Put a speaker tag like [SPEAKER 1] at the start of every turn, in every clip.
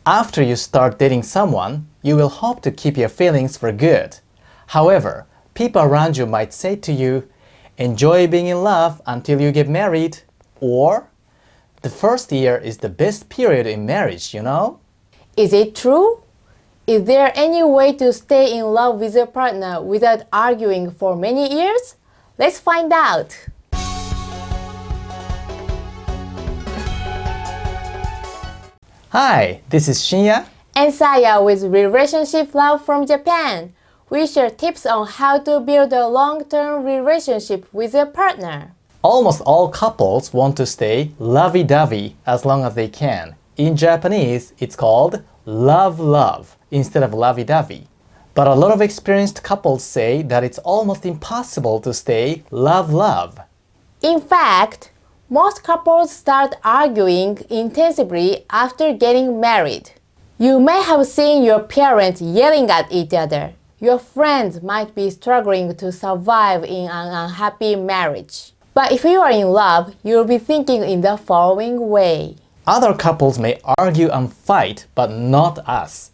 [SPEAKER 1] After you start dating someone, you will hope to keep your feelings for good. However, people around you might say to you, enjoy being in love until you get married, or the first year is the best period in marriage, you know?
[SPEAKER 2] Is it true? Is there any way to stay in love with your partner without arguing for many years? Let's find out!
[SPEAKER 1] Hi, this is Shinya
[SPEAKER 2] and Saya with Relationship Love from Japan. We share tips on how to build a long-term relationship with your partner.
[SPEAKER 1] Almost all couples want to stay lovey-dovey as long as they can. In Japanese, it's called love-love instead of lovey-dovey. But a lot of experienced couples say that it's almost impossible to stay love-love.
[SPEAKER 2] In fact, most couples start arguing intensively after getting married. You may have seen your parents yelling at each other. Your friends might be struggling to survive in an unhappy marriage. But if you are in love, you'll be thinking in the following way.
[SPEAKER 1] Other couples may argue and fight, but not us.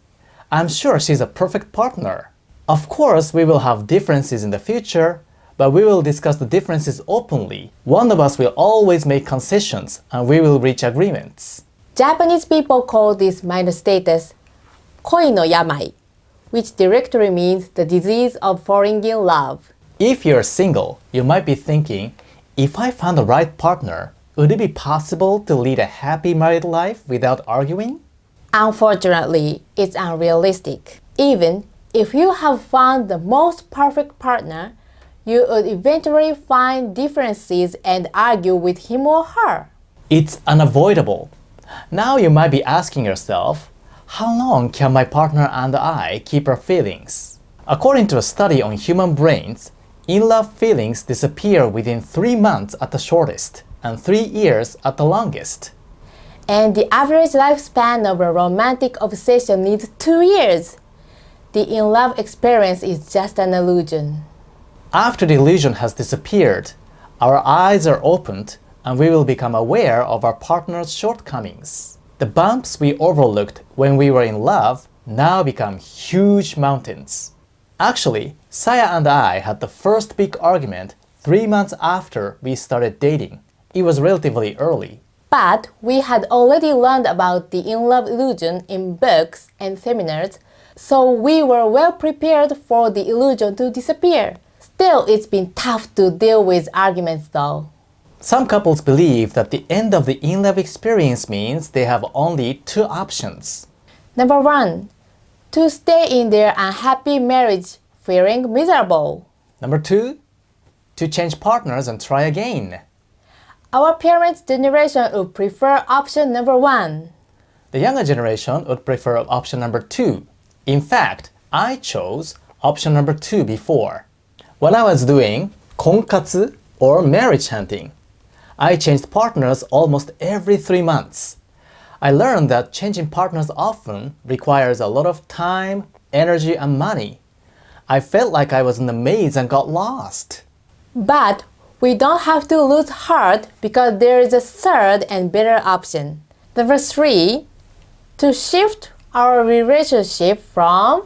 [SPEAKER 1] I'm sure she's a perfect partner. Of course, we will have differences in the future, but we will discuss the differences openly. One of us will always make concessions, and we will reach agreements.
[SPEAKER 2] Japanese people call this mind status koi no yamai, which directly means the disease of falling in love.
[SPEAKER 1] If you're single, you might be thinking, if I found the right partner, would it be possible to lead a happy married life without arguing?
[SPEAKER 2] Unfortunately, it's unrealistic. Even if you have found the most perfect partner, you would eventually find differences and argue with him or her.
[SPEAKER 1] It's unavoidable. Now you might be asking yourself, how long can my partner and I keep our feelings? According to a study on human brains, in-love feelings disappear within 3 months at the shortest and 3 years at the longest.
[SPEAKER 2] And the average lifespan of a romantic obsession is 2 years. The in-love experience is just an illusion.
[SPEAKER 1] After the illusion has disappeared, our eyes are opened and we will become aware of our partner's shortcomings. The bumps we overlooked when we were in love now become huge mountains. Actually, Saya and I had the first big argument 3 months after we started dating. It was relatively early.
[SPEAKER 2] But we had already learned about the in-love illusion in books and seminars, so we were well prepared for the illusion to disappear. Still, it's been tough to deal with arguments though.
[SPEAKER 1] Some couples believe that the end of the in-love experience means they have only 2 options.
[SPEAKER 2] Number 1, to stay in their unhappy marriage feeling miserable.
[SPEAKER 1] Number 2, to change partners and try again.
[SPEAKER 2] Our parents' generation would prefer option number 1.
[SPEAKER 1] The younger generation would prefer option number 2. In fact, I chose option number 2 before. When I was doing konkatsu or marriage hunting, I changed partners almost every 3 months. I learned that changing partners often requires a lot of time, energy, and money. I felt like I was in a maze and got lost.
[SPEAKER 2] But we don't have to lose heart because there is a third and better option. Number 3, to shift our relationship from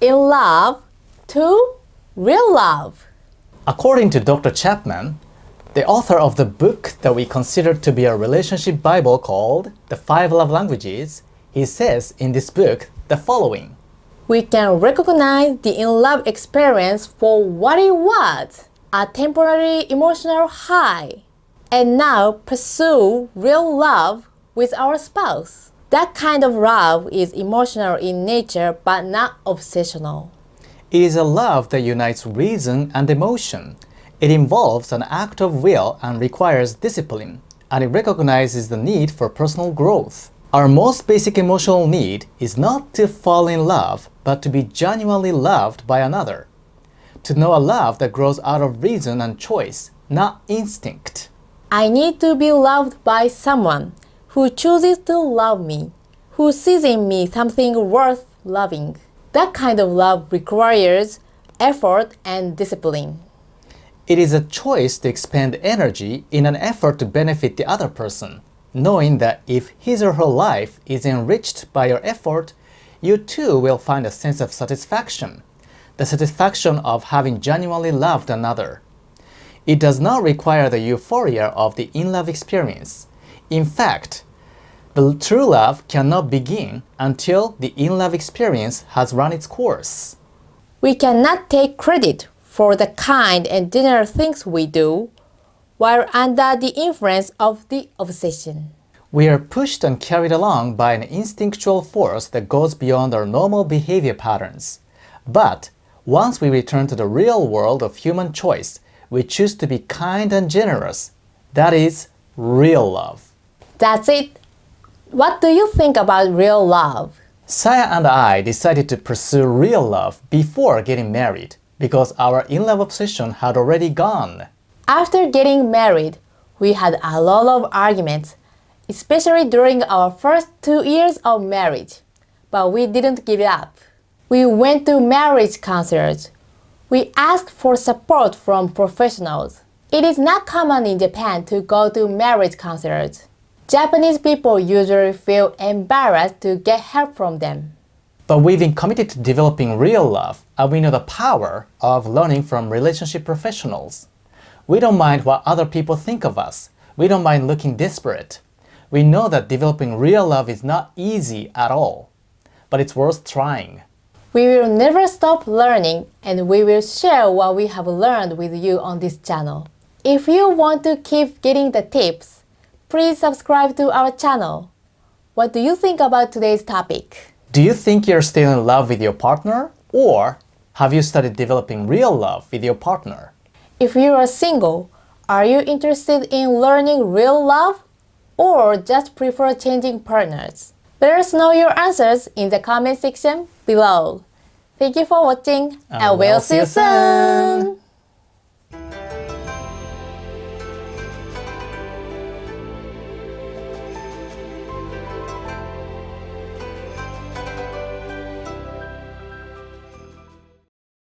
[SPEAKER 2] in love to real love.
[SPEAKER 1] According to Dr. Chapman, the author of the book that we consider to be a relationship Bible called The 5 Love Languages, he says in this book the following.
[SPEAKER 2] We can recognize the in-love experience for what it was, a temporary emotional high, and now pursue real love with our spouse. That kind of love is emotional in nature but not obsessional.
[SPEAKER 1] It is a love that unites reason and emotion. It involves an act of will and requires discipline, and it recognizes the need for personal growth. Our most basic emotional need is not to fall in love, but to be genuinely loved by another. To know a love that grows out of reason and choice, not instinct.
[SPEAKER 2] I need to be loved by someone who chooses to love me, who sees in me something worth loving. That kind of love requires effort and discipline.
[SPEAKER 1] It is a choice to expend energy in an effort to benefit the other person. knowing that if his or her life is enriched by your effort, you too will find a sense of satisfaction, the satisfaction of having genuinely loved another. It does not require the euphoria of the in-love experience. In fact, the true love cannot begin until the in-love experience has run its course.
[SPEAKER 2] We cannot take credit for the kind and general things we do while under the influence of the obsession.
[SPEAKER 1] We are pushed and carried along by an instinctual force that goes beyond our normal behavior patterns. But once we return to the real world of human choice, we choose to be kind and generous. That is real love.
[SPEAKER 2] That's it. What do you think about real love?
[SPEAKER 1] Saya and I decided to pursue real love before getting married because our in-love obsession had already gone.
[SPEAKER 2] After getting married, we had a lot of arguments, especially during our first 2 years of marriage. But we didn't give it up. We went to marriage counselors. We asked for support from professionals. It is not common in Japan to go to marriage counselors. Japanese people usually feel embarrassed to get help from them.
[SPEAKER 1] But we've been committed to developing real love, and we know the power of learning from relationship professionals. We don't mind what other people think of us. We don't mind looking desperate. We know that developing real love is not easy at all, but it's worth trying.
[SPEAKER 2] We will never stop learning, and we will share what we have learned with you on this channel. If you want to keep getting the tips, please subscribe to our channel. What do you think about today's topic?
[SPEAKER 1] Do you think you're still in love with your partner? Or have you started developing real love with your partner?
[SPEAKER 2] If you are single, are you interested in learning real love? Or just prefer changing partners? Let us know your answers in the comment section below. Thank you for watching, and we'll see you soon!